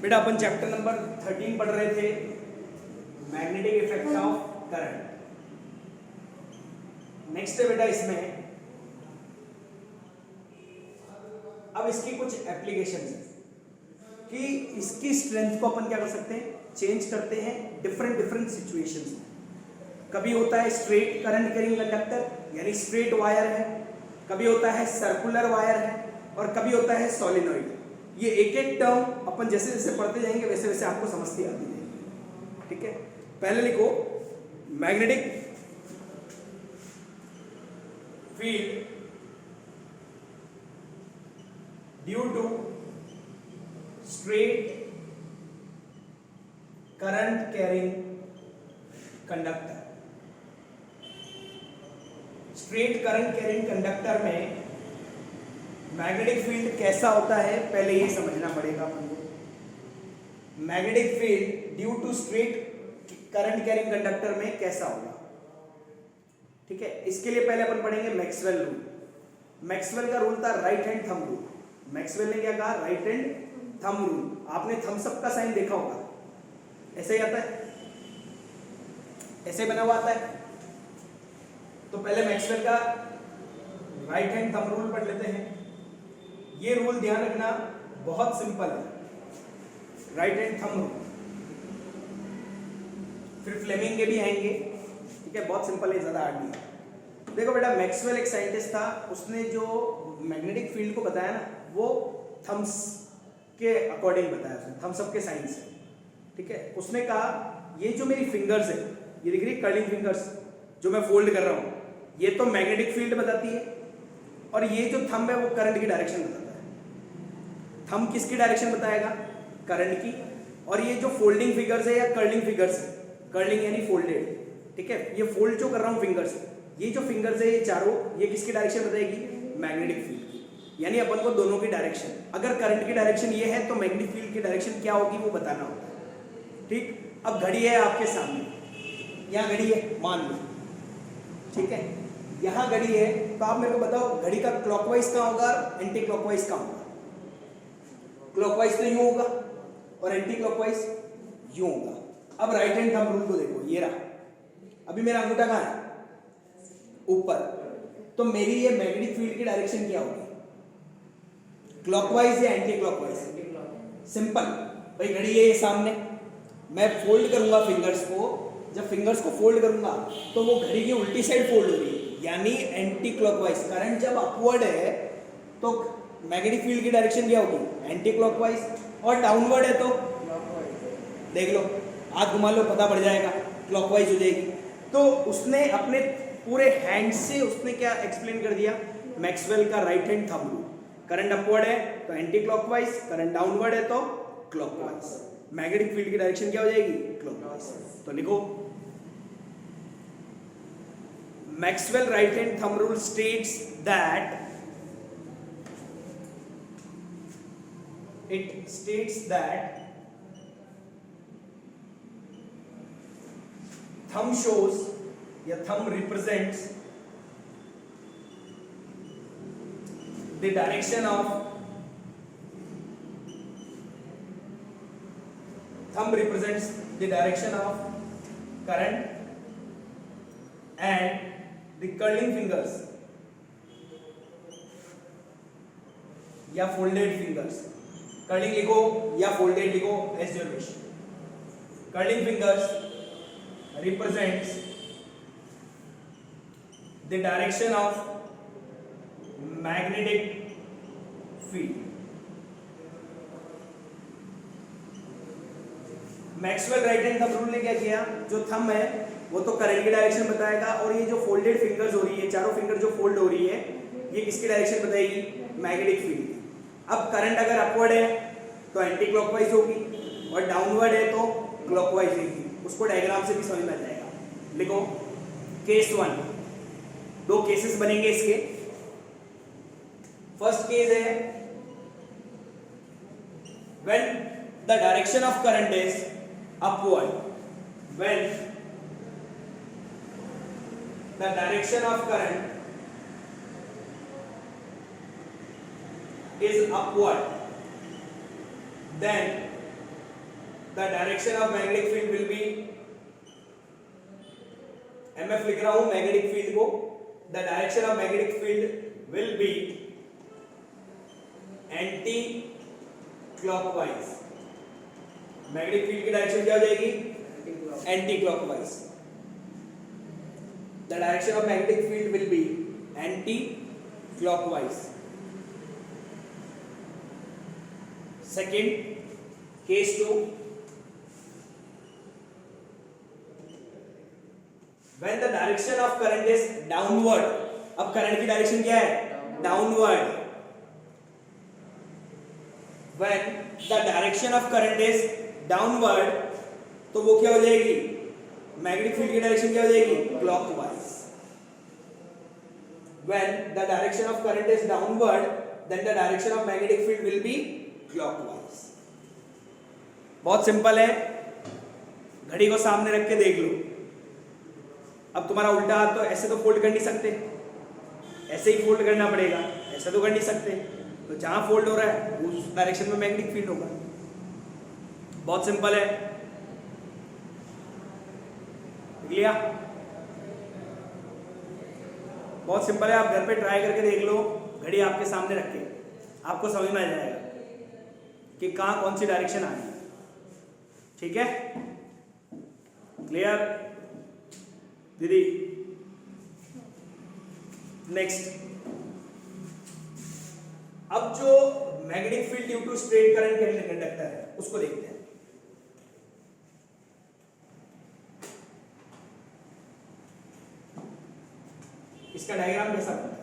बेटा अपन chapter number 13 पढ़ रहे थे, magnetic effect of current. Next है बेटा इसमें अब इसकी कुछ एप्लीकेशंस है कि इसकी स्ट्रेंथ को अपन क्या कर सकते हैं, चेंज करते हैं डिफरेंट सिचुएशंस में। कभी होता है स्ट्रेट करंट कैरिंग कंडक्टर यानी स्ट्रेट वायर है, कभी होता है सर्कुलर वायर है, और कभी होता है सोलिनॉइड। ये एक एक टर्म अपन जैसे जैसे पढ़ते जाएंगे वैसे वैसे आपको समझती आती जाएगी। ठीक है, पहले लिखो magnetic field due to straight current carrying conductor. Straight current carrying conductor में मैग्नेटिक फील्ड कैसा होता है पहले ये समझना पड़ेगा अपन को। Magnetic field due to straight current carrying conductor में कैसा होगा। ठीक है, इसके लिए पहले अपन पढ़ेंगे मैक्सवेल रूल। मैक्सवेल का रूल था right hand thumb rule. Maxwell ने क्या कहा, राइट हैंड थंब रूल। आपने थम्स अप का साइन देखा होगा, ऐसे ही आता है, ऐसे बना हुआ आता है। तो पहले मैक्सवेल का राइट हैंड थंब रूल पढ़ लेते हैं। ये रूल ध्यान रखना बहुत सिंपल है, राइट हैंड थंब रूल। फिर फ्लेमिंग के भी आएंगे। ठीक है, बहुत सिंपल है, ज्यादा हार्ड नहीं है। देखो बेटा, मैक्सवेल एक साइंटिस्ट था, उसने जो मैग्नेटिक फील्ड को बताया ना वो थम्स के अकॉर्डिंग बताया उसने, थम्स अप के साइन से। ठीक है, उसने कहा ये जो मेरी फिंगर्स है, ये दिख रही कर्लिंग फिंगर्स जो मैं फोल्ड कर रहा हूं, ये तो मैग्नेटिक फील्ड बताती है, और ये जो थंब है वो करंट की डायरेक्शन बताता है। थंब किसकी डायरेक्शन बताएगा, करंट की। और ये जो फोल्डिंग फिगर्स है या कर्लिंग फिगर्स है, कर्लिंग यानी फोल्डेड। ठीक है, ये फोल्ड जो कर रहा हूं फिंगर्स, ये जो फिंगर्स है ये चारों, ये किसकी डायरेक्शन बताएगी, मैग्नेटिक फील्ड की। यानी अपन को दोनों की डायरेक्शन, अगर करंट की डायरेक्शन ये है तो मैग्नेटिक फील्ड की डायरेक्शन क्या होगी वो बताना होता है। ठीक, अब घड़ी है आपके सामने, यहाँ घड़ी है मान लो। ठीक है, यहाँ घड़ी है, तो आप मेरे को बताओ घड़ी का क्लॉकवाइज कहाँ होगा, एंटी क्लॉकवाइज कहाँ होगा। क्लॉकवाइज तो यूं होगा और एंटी क्लॉकवाइज यूं होगा। अब राइट हैंड थंब रूल को देखो, ये रहा, अभी मेरा अंगूठा कहाँ है, ऊपर। तो मेरी ये मैग्नेटिक फील्ड की डायरेक्शन क्या होगी, क्लॉकवाइज या एंटी क्लॉकवाइज। सिंपल भाई, घड़ी है ये सामने, मैं फोल्ड करूंगा फिंगर्स को, जब फिंगर्स को फोल्ड करूंगा तो वो घड़ी की उल्टी साइड फोल्ड हो रही है, यानी एंटी क्लॉकवाइज। करंट जब अपवर्ड है तो मैग्नेटिक फील्ड की डायरेक्शन क्या होगी, एंटी क्लॉकवाइज। और डाउनवर्ड है तो देख लो, हाथ घुमा लो, पता पड़ जाएगा, क्लॉकवाइज हो जाएगी। तो उसने अपने पूरे हैंड से उसने क्या एक्सप्लेन कर दिया, मैक्सवेल का right hand thumb rule. Current upward है तो एंटी क्लॉकवाइज, करंट डाउनवर्ड है तो क्लॉकवाइज। मैग्नेटिक फील्ड की डायरेक्शन क्या हो जाएगी, क्लॉकवाइज। तो लिखो, Maxwell right hand thumb rule states that thumb shows या thumb represents the direction of current and the curling fingers या folded fingers। कर्लिंग लिखो या फोल्डेड लिखो, as your wish. Curling fingers represents the direction of magnetic field। Maxwell right hand thumb rule ने क्या किया, जो thumb है वो तो करंट की डायरेक्शन बताएगा, और ये जो फोल्डेड फिंगर्स हो रही है, चारों फिंगर जो फोल्ड हो रही है, ये किसकी डायरेक्शन बताएगी, मैग्नेटिक फील्ड की। अब करंट अगर अपवर्ड है तो एंटी क्लॉकवाइज होगी, और डाउनवर्ड है तो क्लॉकवाइज होगी। उसको डायग्राम से भी समझ में आ जाएगा। लिखो केस 1, दो केसेस बनेंगे इसके। फर्स्ट केस है when the direction of current is upward, when the direction of current is upward, then the direction of magnetic field will be, MF लिख रहा हूं मैग्नेटिक फील्ड को, the direction of magnetic field will be anti clockwise. Magnetic field की direction क्या हो जाएगी? Anti clockwise. The direction of magnetic field will be anti clockwise. Second case 2, when the direction of current is downward, अब current की direction क्या है? Downward. when the direction of current is downward, तो वो क्या हो जाएगी? मैग्नेटिक फील्ड की डायरेक्शन क्या हो जाएगी? Clockwise. when the direction of current is downward, then the direction of magnetic field will be clockwise। बहुत सिंपल है, घड़ी को सामने रख के देख लो। अब तुम्हारा उल्टा हाथ तो ऐसे तो फोल्ड कर नहीं सकते, ऐसे ही फोल्ड करना पड़ेगा, ऐसे तो कर नहीं सकते। तो जहां फोल्ड हो रहा है उस डायरेक्शन में मैग्नेटिक फील्ड होगा। बहुत सिंपल है, लिया? बहुत सिंपल है, आप घर पे ट्राई करके देख लो, घड़ी आपके सामने रख के आपको समझ में आ जाएगा कि कहां कौन सी डायरेक्शन आ रही है। ठीक है, क्लियर दीदी? नेक्स्ट, अब जो magnetic field due to straight current conductor है उसको देखते हैं। इसका डायग्राम कैसा बनता है?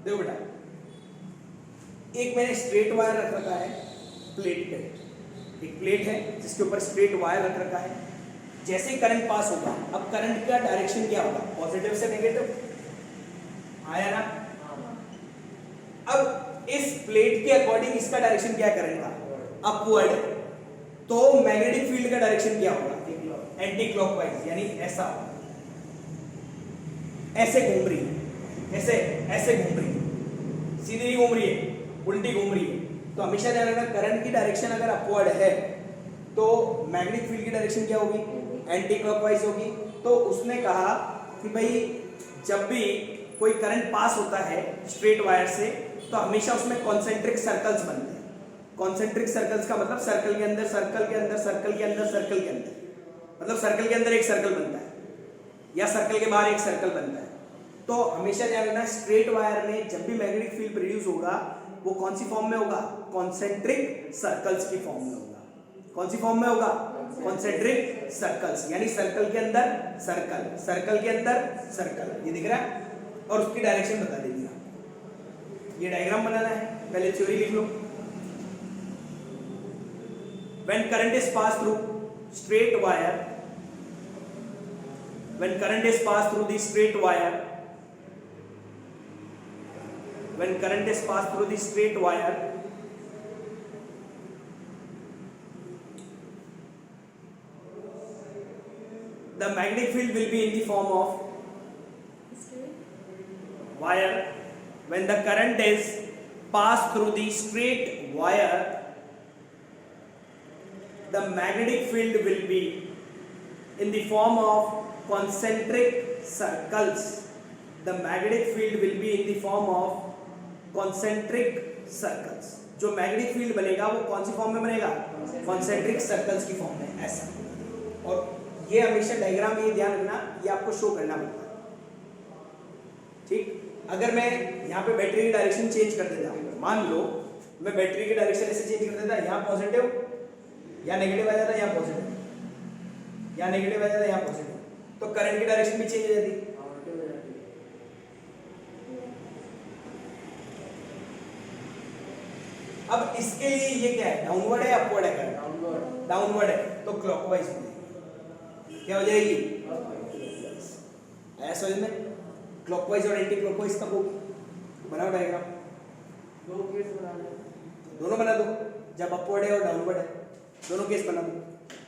देखो बेटा, एक मैंने स्ट्रेट वायर रख रखा है प्लेट पे, एक प्लेट है जिसके ऊपर स्ट्रेट वायर रख रखा है। जैसे ही करंट पास होगा, अब करंट का डायरेक्शन क्या होगा? पॉजिटिव से नेगेटिव, आया ना? अब इस प्लेट के अकॉर्डिंग इसका डायरेक्शन क्या है करंट का? अपवर्ड। तो मैग्नेटिक फील्ड का डायरेक्शन क्या होगा? एंटी क्लॉकवाइज, यानी ऐसा, ऐसे घूम रही है, ऐसे ऐसे घूम रही है, सीधी नहीं घूम रही है, उल्टी घूम रही है। तो हमेशा ध्यान रखना, करंट की डायरेक्शन अगर अपवर्ड है तो मैग्नेटिक फील्ड की डायरेक्शन क्या होगी? एंटी क्लॉकवाइज होगी। तो उसने कहा कि भाई जब भी कोई करंट पास होता है स्ट्रेट वायर से तो हमेशा उसमें कॉन्सेंट्रिक सर्कल्स बनते हैं। कॉन्सेंट्रिक सर्कल्स का मतलब सर्कल के अंदर, सर्कल के अंदर, सर्कल के अंदर, सर्कल के अंदर, मतलब सर्कल के अंदर एक सर्कल बनता है या सर्कल के बाहर एक सर्कल बनता है। तो हमेशा ध्यान रखना, स्ट्रेट वायर में जब भी मैग्नेटिक फील्ड प्रोड्यूस होगा वो कौन सी फॉर्म में होगा? कॉन्सेंट्रिक सर्कल्स की फॉर्म में होगा। कौन सी फॉर्म में होगा? कॉन्सेंट्रिक सर्कल्स, यानी सर्कल के अंदर सर्कल, सर्कल के अंदर सर्कल। ये दिख रहा है? और उसकी डायरेक्शन बता दीजिए। ये डायग्राम बनाना है, पहले थ्योरी लिख लो। When current is passed through straight wire, when current is passed through the straight wire, when current is passed through the straight wire, the magnetic field will be in the form of wire. When the current is passed through the straight wire, the magnetic field will be in the form of concentric circles. The magnetic field will be in the form of concentric circles. जो magnetic field बनेगा वो कौन सी form में बनेगा? Concentric circles की form में, ऐसा। और ये हमेशा डायग्राम में ये ध्यान रखना, ये आपको शो करना पड़ता है। ठीक, अगर मैं यहाँ पे बैटरी की डायरेक्शन चेंज कर देता हूँ, मान लो मैं बैटरी की डायरेक्शन ऐसे चेंज कर देता, यहाँ पॉजिटिव या नेगेटिव आ जाता, यहाँ पॉजिटिव, यहाँ नेगेटिव आ जाता, यहाँ पॉजिटिव, तो करंट की डायरेक्शन भी चेंज हो जाती। अब इसके लिए ये क्या है? डाउनवर्ड है, अपवर्ड है? करंट डाउनवर्ड है, तो क्लॉकवाइज हो जाएगी। क्या हो जाएगी? आया समझ में? क्लॉकवाइज और एंटी क्लॉकवाइज कब होगी? बनाओ डायग्राम। दोनों बना दो, जब अपवर्ड है और डाउनवर्ड है, दोनों केस बना दो।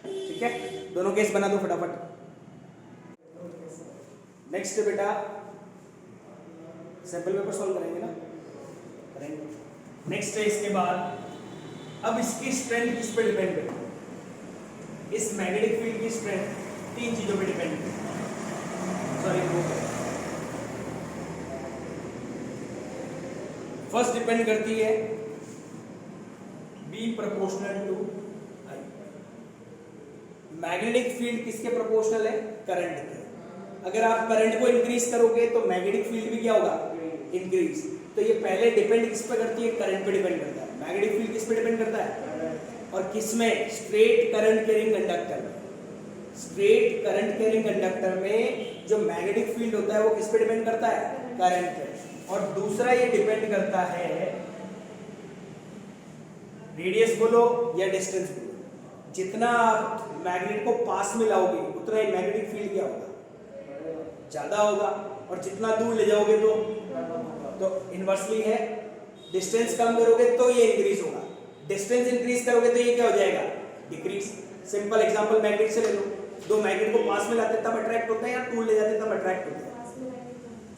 ठीक है, दोनों केस बना दो फटाफट। नेक्स्ट बेटा सैंपल पेपर सॉल्व करेंगे ना, करेंगे। नेक्स्ट है इसके बाद, अब इसकी स्ट्रेंथ किस पे डिपेंड करती है? इस मैग्नेटिक फील्ड की स्ट्रेंथ 3 चीजों पे डिपेंड करती है, सॉरी 2 पे। फर्स्ट डिपेंड करती है B proportional to I। Magnetic field किसके प्रोपोर्शनल है? करंट के। अगर आप करंट को इंक्रीज करोगे तो मैग्नेटिक फील्ड भी क्या होगा? इंक्रीज। तो ये पहले डिपेंड किस पे करती है? करंट पे डिपेंड करता है। मैग्नेटिक फील्ड किस पे डिपेंड करता है? और किसमें? स्ट्रेट करंट कैरिंग कंडक्टर में। स्ट्रेट करंट कैरिंग कंडक्टर में जो मैग्नेटिक फील्ड होता है वो किस पे डिपेंड करता है? करंट पे। और दूसरा ये डिपेंड करता है, रेडियस बोलो या डिस्टेंस बोलो, जितना आप मैग्नेट को पास में लाओगे उतना ही मैग्नेटिक फील्ड क्या होगा? ज्यादा होगा। और जितना दूर ले जाओगे तो इनवर्सली है, डिस्टेंस कम करोगे तो ये इंक्रीज होगा, डिस्टेंस इंक्रीज करोगे तो ये क्या हो जाएगा? डिक्रीज। सिंपल एग्जांपल मैग्नेट से ले लो, दो मैग्नेट को पास में लाते तब अट्रैक्ट होता है या दूर ले जाते तब अट्रैक्ट होता है?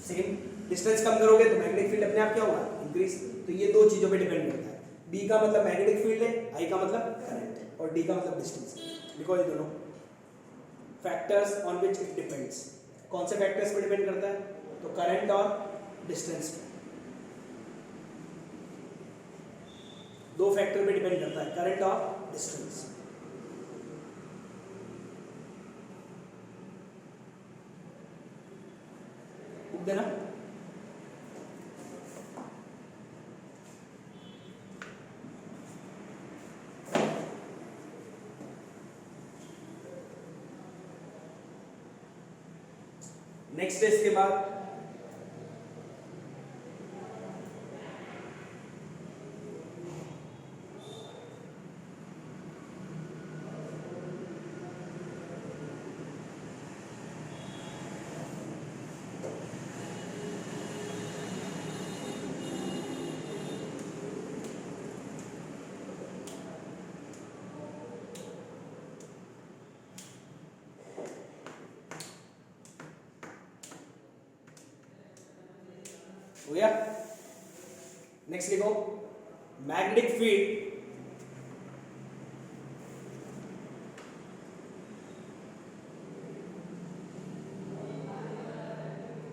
सेम। डिस्टेंस कम करोगे तो मैग्नेटिक फील्ड अपने आप क्या होगा? इंक्रीज। तो ये 2 चीजों पे डिपेंड करता है। B का मतलब मैग्नेटिक फील्ड है, I का मतलब करंट है, और D का मतलब डिस्टेंस। लिखो ये दोनों factors on which it depends. कौन से फैक्टर्स पे डिपेंड करता है? तो करंट और डिस्टेंस पे। 2 फैक्टर पे डिपेंड करता है, करंट और डिस्टेंस। देना नेक्स्ट है इसके बाद, हो गया। नेक्स्ट लिखो, magnetic field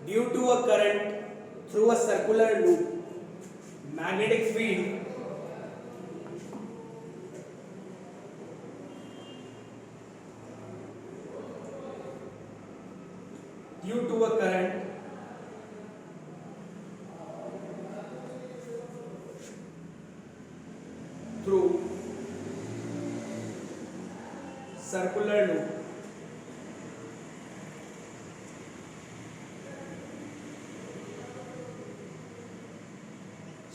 due to a current through a circular loop. Magnetic field due to a current through circular loop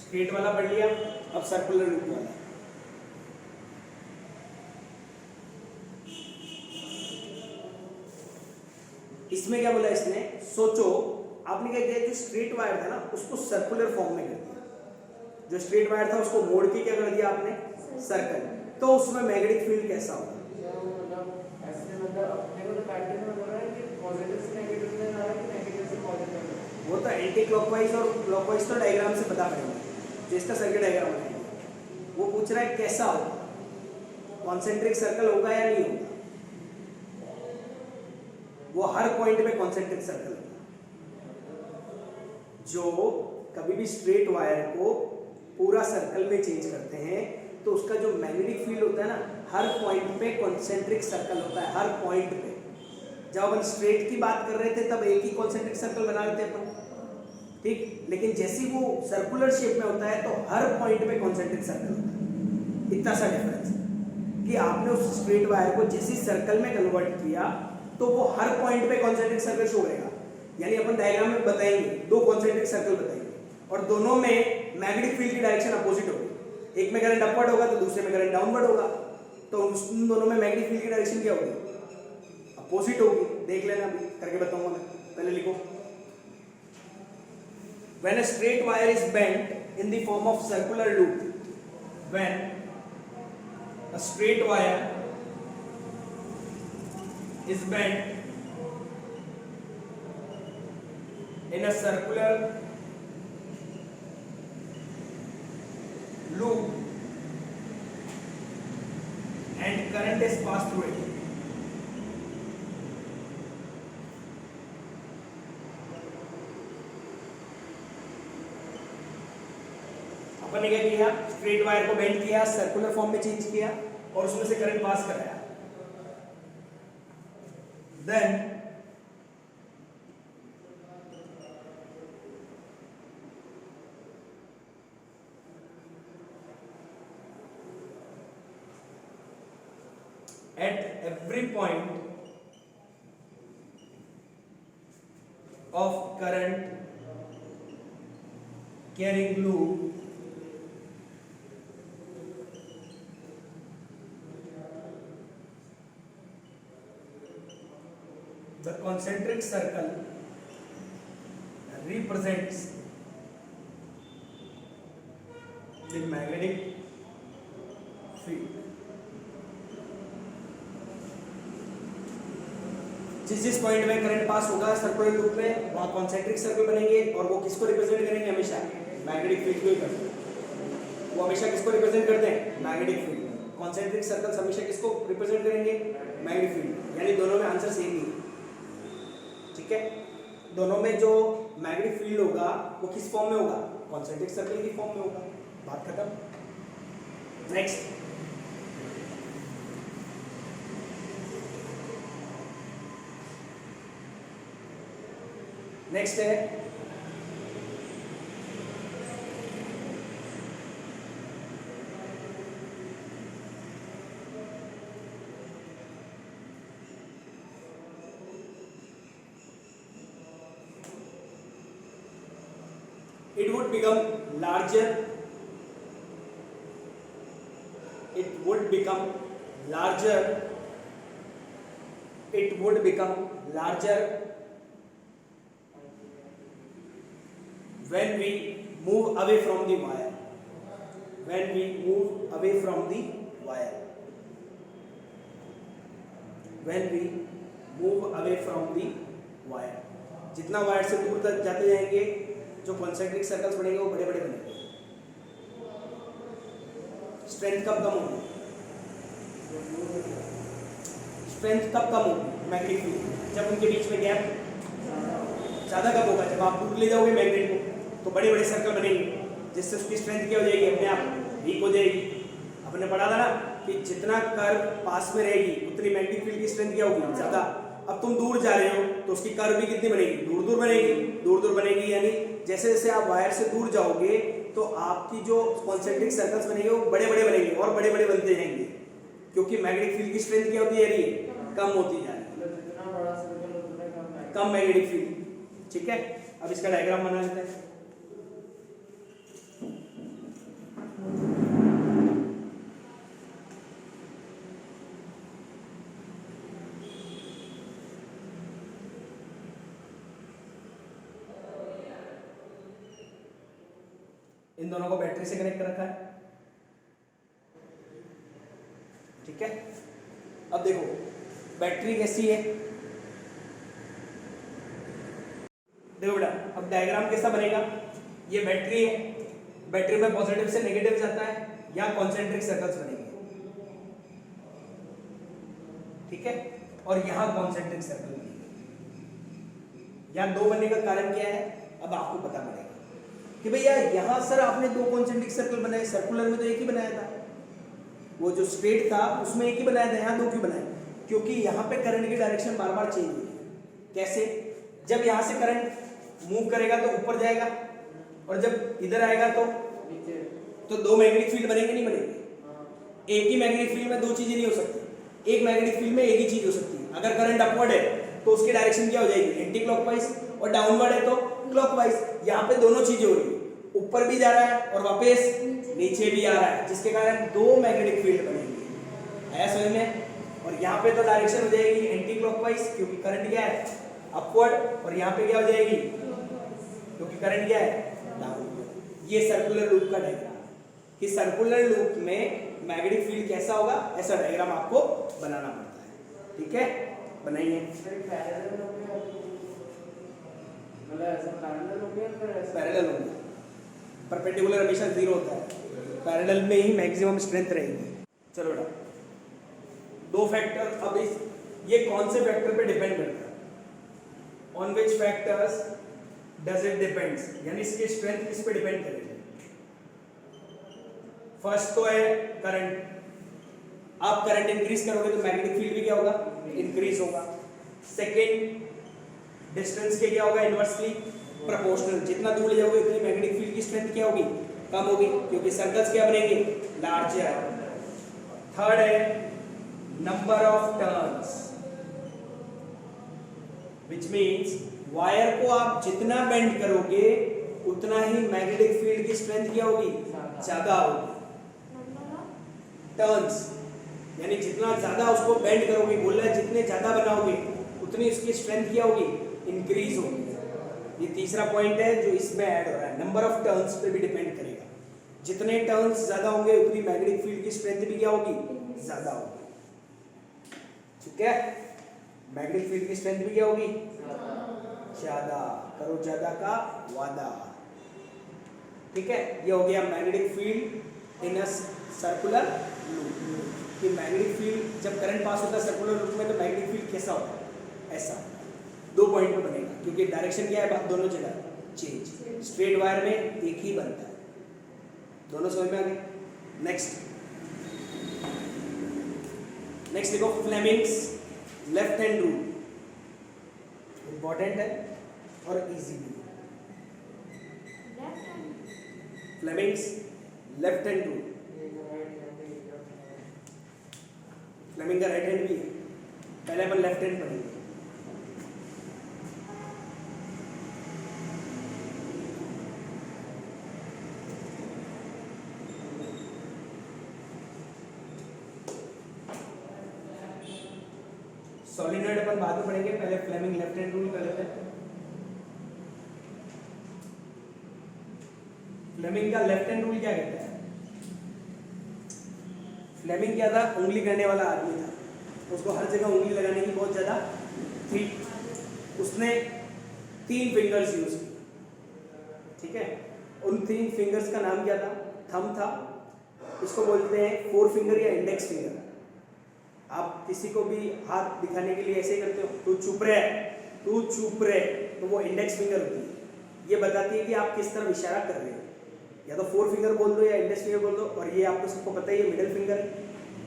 straight वाला पढ़ लिया, अब सर्कुलर लूप वाला। इसमें क्या बोला इसने? सोचो आपने क्या किया, जो स्ट्रेट वायर था ना उसको सर्कुलर फॉर्म में कर दिया, जो स्ट्रेट वायर था उसको मोड़ के क्या कर दिया आपने? सर्कल। तो उसमें मैग्नेटिक फील्ड कैसा होगा? वो तो एंटी क्लॉकवाइज और क्लॉकवाइज तो डायग्राम से पता पड़ेगा, जो इसका सर्किट डायग्राम है वो पूछ रहा है कैसा होगा, कॉन्सेंट्रिक सर्कल होगा या नहीं होगा? वो हर पॉइंट पे कॉन्सेंट्रिक सर्कल होगा। जो कभी भी स्ट्रेट वायर को पूरा सर्कल में चेंज करते हैं तो उसका जो मैग्नेटिक फील्ड होता है ना, हर पॉइंट पे कॉन्सेंट्रिक सर्कल होता है, हर पॉइंट पे। जब अपन स्ट्रेट की बात कर रहे थे तब एक ही कॉन्सेंट्रिक सर्कल बना लेते अपन, ठीक। लेकिन जैसे ही वो सर्कुलर शेप में होता है तो हर पॉइंट पे कॉन्सेंट्रिक सर्कल होता है। इतना सा डिफरेंस कि आपने उस स्ट्रेट वायर को जैसे सर्कल में कन्वर्ट किया तो वो हर पॉइंट पे कॉन्सेंट्रिक सर्कल शो करेगा। यानी अपन डायग्राम में बताएंगे 2 कॉन्सेंट्रिक सर्कल बताएंगे और दोनों में मैग्नेटिक फील्ड की डायरेक्शन अपोजिट होगी। एक में करंट अपवर्ड होगा तो दूसरे में करंट डाउनवर्ड होगा, तो उन दोनों में मैग्नेटिक फील्ड की डायरेक्शन क्या होगी? अपोजिट होगी। देख लेना, अभी करके बताऊंगा मैं, पहले लिखो। When a straight wire is bent in the form of circular loop, when a straight wire is bent in a circular loop and current is passed through it. अपन ने क्या किया, स्ट्रेट वायर को बेंड किया, circular form में change किया और उसमें से करंट पास कराया. Then at every point of current carrying loop, the concentric circle represents the magnetic field. जिस पॉइंट में करंट पास होगा सर्कुलर लूप में, वहां कॉन्सेंट्रिक सर्कल बनेंगे और वो किसको रिप्रेजेंट करेंगे? हमेशा मैग्नेटिक फील्ड को ही करते हैं. वो हमेशा किसको रिप्रेजेंट करते हैं? Magnetic field. कॉन्सेंट्रिक सर्कल्स हमेशा किसको रिप्रेजेंट करेंगे? Magnetic field. यानी दोनों में आंसर सेम ही है. ठीक है, दोनों में जो मैग्नेटिक फील्ड होगा वो किस फॉर्म में होगा? कॉन्सेंट्रिक सर्कल की फॉर्म में होगा. बात खत्म. नेक्स्ट, नेक्स्ट है it would become larger, it would become larger, it would become larger when we move away from the wire, when we move away from the wire, when we move away from the wire. जितना wire से दूर तक जाते जाएंगे जो concentric circles बनेंगे वो बड़े बड़े बनेंगे. स्ट्रेंथ कब कम होगी? स्ट्रेंथ कब कम होगी? मैग्नेटिक फील्ड जब उनके बीच में गैप ज्यादा कब होगा? जब आप दूर ले जाओगे मैग्नेट को तो बड़े बड़े सर्कल बनेंगे जिससे उसकी स्ट्रेंथ क्या हो जाएगी? अपने आप वीक हो जाएगी. आपने पढ़ा था ना कि जितना कर्व पास में रहेगी उतनी मैग्नेटिक फील्ड की स्ट्रेंथ क्या होगी? ज्यादा. अब तुम दूर जा रहे हो तो उसकी कर्व भी कितनी बनेगी? दूर दूर बनेगी. दूर दूर बनेगी यानी जैसे जैसे आप वायर से दूर जाओगे तो आपकी जो कॉन्सेंट्रिक सर्कल्स बनेंगे वो बड़े बड़े बनेंगे और बड़े बड़े बनते जाएंगे क्योंकि मैग्नेटिक फील्ड की स्ट्रेंथ क्या होती जा रही है? कम होती जा रही है. कम मैग्नेटिक फील्ड. ठीक है, अब इसका डायग्राम बना लेते हैं. इन दोनों को बैटरी से कनेक्ट रखा है. ठीक है, अब देखो बैटरी कैसी है. देखो बेटा, अब डायग्राम कैसा बनेगा? ये बैटरी है, बैटरी में पॉजिटिव से नेगेटिव जाता है, यहाँ कॉन्सेंट्रिक सर्कल्स बनेंगे. ठीक है, और यहाँ कॉन्सेंट्रिक सर्कल बनेंगे. यहाँ दो बनने का कारण क्या है? अब आपको पता पड़ेगा कि भैया यहाँ सर आपने दो कॉन्सेंट्रिक सर्कल बनाए, सर्कुलर में तो एक ही बनाया था, वो जो स्ट्रेट था उसमें एक ही बनाया था, यहाँ दो क्यों बनाए? क्योंकि यहाँ पे करंट की डायरेक्शन बार बार चेंज हुई. कैसे? जब यहाँ से करंट मूव करेगा तो ऊपर जाएगा और जब इधर आएगा तो दो मैग्नेटिक फील्ड बनेंगे नहीं बनेंगे? एक ही मैग्नेटिक फील्ड में दो चीजें नहीं हो सकती. एक मैग्नेटिक फील्ड में एक ही चीज हो सकती है. अगर करंट अपवर्ड है तो उसकी डायरेक्शन क्या हो जाएगी? एंटी क्लॉकवाइज, और डाउनवर्ड है तो क्लॉकवाइज. यहाँ पे दोनों चीजें हो रही है, ऊपर भी जा रहा है और वापस नीचे भी आ रहा है, जिसके कारण दो मैग्नेटिक फील्ड बनेंगे. आया समझ में? और यहाँ पे तो डायरेक्शन हो जाएगी एंटी क्लॉकवाइज क्योंकि करंट क्या है? अपवर्ड. और यहाँ पे क्या हो जाएगी? क्योंकि करंट क्या है? डाउनवर्ड. ये सर्कुलर लूप का डायग्राम. कि सर्कुलर लूप में मैग्नेटिक फील्ड कैसा होगा, ऐसा डायग्राम आपको बनाना पड़ता है। ठीक है, बनाइए। पैरेलल होगा, परपेंडिकुलर हमेशा 0 होता है, पैरेलल में ही मैक्सिमम स्ट्रेंथ रहेगी। चलो बेटा, 2 फैक्टर, अब इस ये कौन से फैक्टर पे डिपेंड करता है, on which factors does it depends, यानी इसकी स्ट्रेंथ किस पे डिपेंड करेगी। फर्स्ट तो है करंट, आप करंट इंक्रीज करोगे तो मैग्नेटिक फील्ड भी क्या होगा, इंक्रीज होगा। सेकेंड, डिस्टेंस के क्या होगा, इनवर्सली प्रोपोर्शनल, जितना दूर ले जाओगे उतनी मैग्नेटिक फील्ड की स्ट्रेंथ क्या होगी, कम होगी, क्योंकि सर्कल्स क्या बनेंगे, लार्जर। थर्ड है number of turns, which means wire को आप जितना बेंड करोगे उतना ही मैग्नेटिक फील्ड की स्ट्रेंथ क्या होगी, ज्यादा होगी। टर्न्स यानी जितना ज्यादा उसको बेंड करोगे, बोल रहा है जितने ज्यादा बनाओगे उतनी उसकी स्ट्रेंथ क्या होगी, इंक्रीज होगी। ये तीसरा पॉइंट है जो इसमें ऐड हो रहा है, नंबर ऑफ टर्न्स पे भी डिपेंड करेगा, जितने टर्न्स ज्यादा होंगे उतनी मैग्नेटिक फील्ड की स्ट्रेंथ भी क्या होगी, ज्यादा होगी। ठीक है, मैग्नेटिक फील्ड की स्ट्रेंथ भी क्या होगी, ज्यादा। करो ज्यादा का वादा। ठीक है, ये हो गया मैग्नेटिक फील्ड इन अ सर्कुलर लूप, कि मैग्नेटिक फील्ड जब करंट पास होता है सर्कुलर लूप में तो मैग्नेटिक फील्ड कैसा होता है, ऐसा। 2 पॉइंट पे बनेगा, क्योंकि डायरेक्शन क्या है दोनों जगह चेंज, स्ट्रेट वायर में एक ही बनता है। दोनों समझ में आ गए। नेक्स्ट देखो, Fleming's left hand rule, important है और इजी भी। Fleming's left hand rule, Fleming का राइट हैंड भी है, पहले अपन लेफ्ट हैंड पढ़ेंगे। सॉलिनॉइड अपन बाद में पढ़ेंगे, पहले फ्लेमिंग लेफ्ट हैंड रूल कर लेते हैं। फ्लेमिंग का लेफ्ट हैंड रूल क्या कहता है, फ्लेमिंग क्या था, उंगली करने वाला आदमी था, उसको हर जगह उंगली लगाने की बहुत ज्यादा थी, उसने 3 फिंगर्स यूज की। ठीक है, उन 3 फिंगर्स का नाम क्या था, थंब था, इसको बोलते हैं 4 फिंगर या इंडेक्स फिंगर। आप किसी को भी हाथ दिखाने के लिए ऐसे ही करते हो, तू चुप रहे, तू चुप रहे, तो वो इंडेक्स फिंगर होती है, ये बताती है कि आप किस तरफ इशारा कर रहे हो। या तो 4 फिंगर बोल दो या इंडेक्स फिंगर बोल दो, और ये आपको सबको पता है ये मिडिल फिंगर है।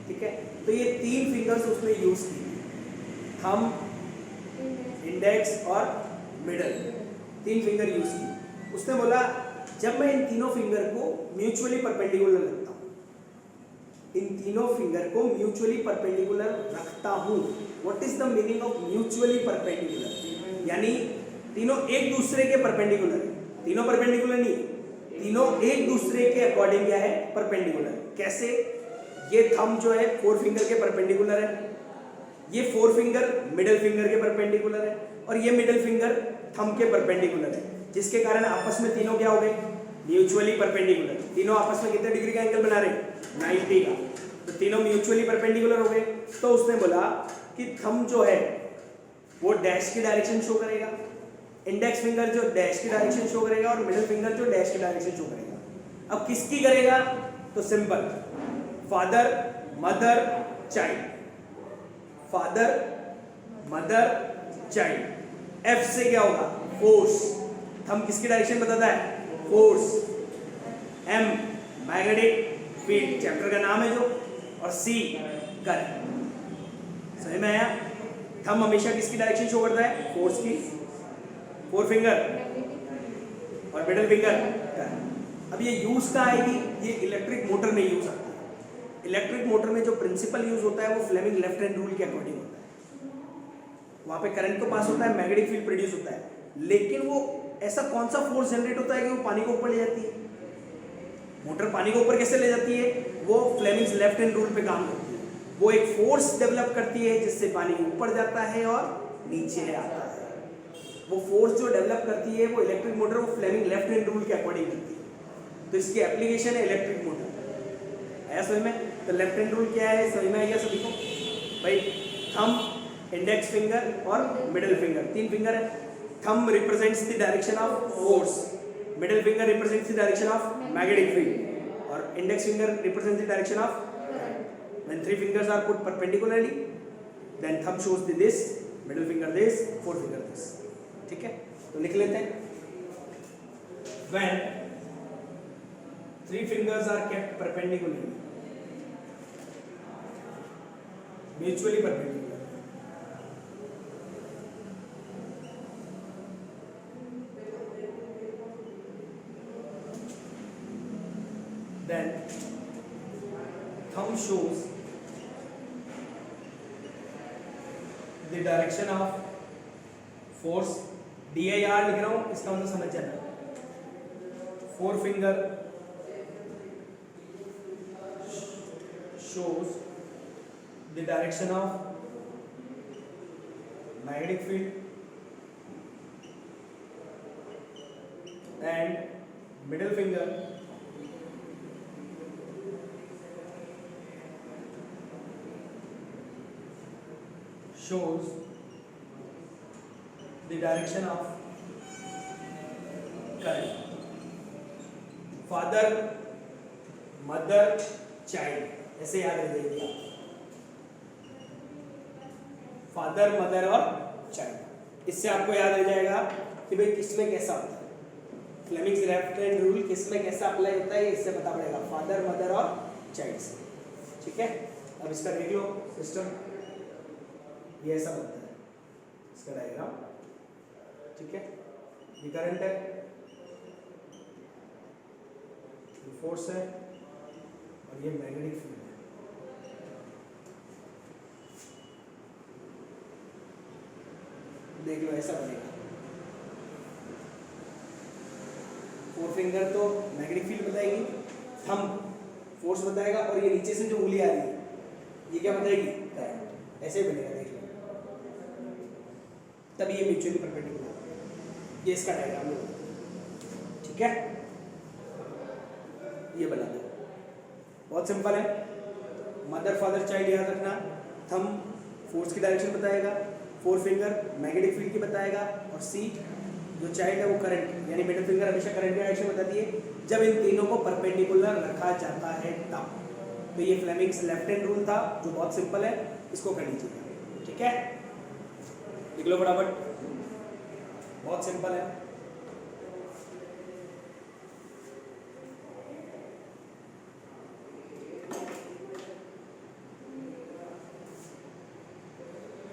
ठीक है, तो ये 3 फिंगर्स उसने यूज की, थंब, इंडेक्स और मिडल, 3 फिंगर यूज की। उसने बोला जब मैं इन तीनों फिंगर को म्यूचुअली परपेंडिकुलर रखता हूँ, इन तीनों फिंगर को म्यूचुअली परपेंडिकुलर रखता हूँ, what is the meaning of mutually perpendicular, यानी तीनों एक दूसरे के परपेंडिकुलर है, तीनों परपेंडिकुलर नहीं, तीनों एक दूसरे के अकॉर्डिंग क्या है, परपेंडिकुलर। कैसे, ये थंब जो है 4 फिंगर के परपेंडिकुलर है, ये 4 फिंगर मिडिल फिंगर के परपेंडिकुलर है, और ये मिडिल फिंगर थंब के परपेंडिकुलर है, जिसके कारण आपस में तीनों क्या हो गए, म्यूचुअली परपेंडिकुलर। तीनों आपस में कितने डिग्री का एंगल बना रहे, 90 का, तो तीनों म्यूचुअली परपेंडिकुलर हो गए। तो उसने बोला कि थंब जो है वो डैश की डायरेक्शन शो करेगा, इंडेक्स फिंगर जो डैश की डायरेक्शन शो करेगा, और मिडिल फिंगर जो डैश की डायरेक्शन शो करेगा। अब किसकी करेगा, तो simple, father mother child, father mother child. F से क्या होगा, फोर्स, थंब किसकी डायरेक्शन बताता है, force. M magnetic field, chapter का नाम है जो, और सी करंट। समझ में आया, थंब हमेशा किसकी डायरेक्शन शो करता है, फोर्स की, 4 फिंगर और मिडिल फिंगर करंट। अब ये यूज कहाँ आएगी, ये इलेक्ट्रिक मोटर में यूज आती है। इलेक्ट्रिक मोटर में जो प्रिंसिपल यूज होता है वो फ्लेमिंग लेफ्ट हैंड रूल के अकॉर्डिंग होता है। वहां पे करंट तो पास होता है, मैग्नेटिक फील्ड प्रोड्यूस होता है, लेकिन वो ऐसा कौन सा फोर्स जनरेट होता है कि वो पानी को ऊपर ले जाती है। मोटर पानी को ऊपर कैसे ले जाती है, वो फ्लेमिंग्स लेफ्ट हैंड रूल पे काम करती है। वो एक फोर्स डेवलप करती है जिससे पानी ऊपर जाता है और नीचे आता है। वो फोर्स जो डेवलप करती है वो इलेक्ट्रिक मोटर, वो फ्लेमिंग लेफ्ट हैंड रूल के अकॉर्डिंग करती है। तो इसकी एप्लीकेशन है इलेक्ट्रिक मोटर। आया समझ में? तो लेफ्ट हैंड रूल क्या है समझ में आ गया सभी को भाई? थंब, इंडेक्स फिंगर और मिडिल फिंगर, 3 फिंगर है। Thumb represents the direction of force, middle finger represents the direction of magnetic field और index finger represents the direction of when 3 fingers are put perpendicularly then thumb shows this, middle finger this, fourth finger this. ठीक है, तो लिख लेते हैं when 3 fingers are kept perpendicularly, mutually perpendicular, then thumb shows the direction of force. DIR लिख रहा हूं, इसका मतलब समझ जाना। 4 finger shows the direction of magnetic field and middle finger shows the direction of current. Father, mother, child, ऐसे याद रख जाइए आप। फादर, मदर और चाइल्ड, इससे आपको याद रह जाएगा कि भाई किसमें कैसा होता है। फ्लेमिंग्स लेफ्ट हैंड रूल किसमें कैसा अप्लाई होता है, इससे पता पड़ेगा फादर, मदर और चाइल्ड से। ठीक है, अब इसका देख लो सिस्टम, ये ऐसा बनता है इसका डायग्राम। ठीक है, ये करंट है, ये फोर्स है और ये मैग्नेटिक फील्ड है। देख लो ऐसा बनेगा। 4 फिंगर तो मैग्नेटिक फील्ड बताएगी, थंब फोर्स बताएगा और ये नीचे से जो उंगली आ रही है ये क्या बताएगी, करंट। ऐसे ही बनेगा, देख लो। तब ये म्यूचुअली परपेंडिकुलर, ये इसका डायग्राम है। ठीक है, ये बना दो, बहुत सिंपल है। मदर, फादर, चाइल्ड याद रखना। थंब फोर्स की डायरेक्शन बताएगा, 4 फिंगर मैग्नेटिक फील्ड की बताएगा और सी जो चाइल्ड है वो करंट, यानी मिडिल फिंगर हमेशा करंट की डायरेक्शन बताती है जब इन तीनों को परपेंडिकुलर रखा जाता है तब। तो ये फ्लेमिंग्स लेफ्ट हैंड रूल था जो बहुत सिंपल है, इसको कर लीजिएगा। ठीक है, लिख लो फटाफट, बहुत सिंपल है।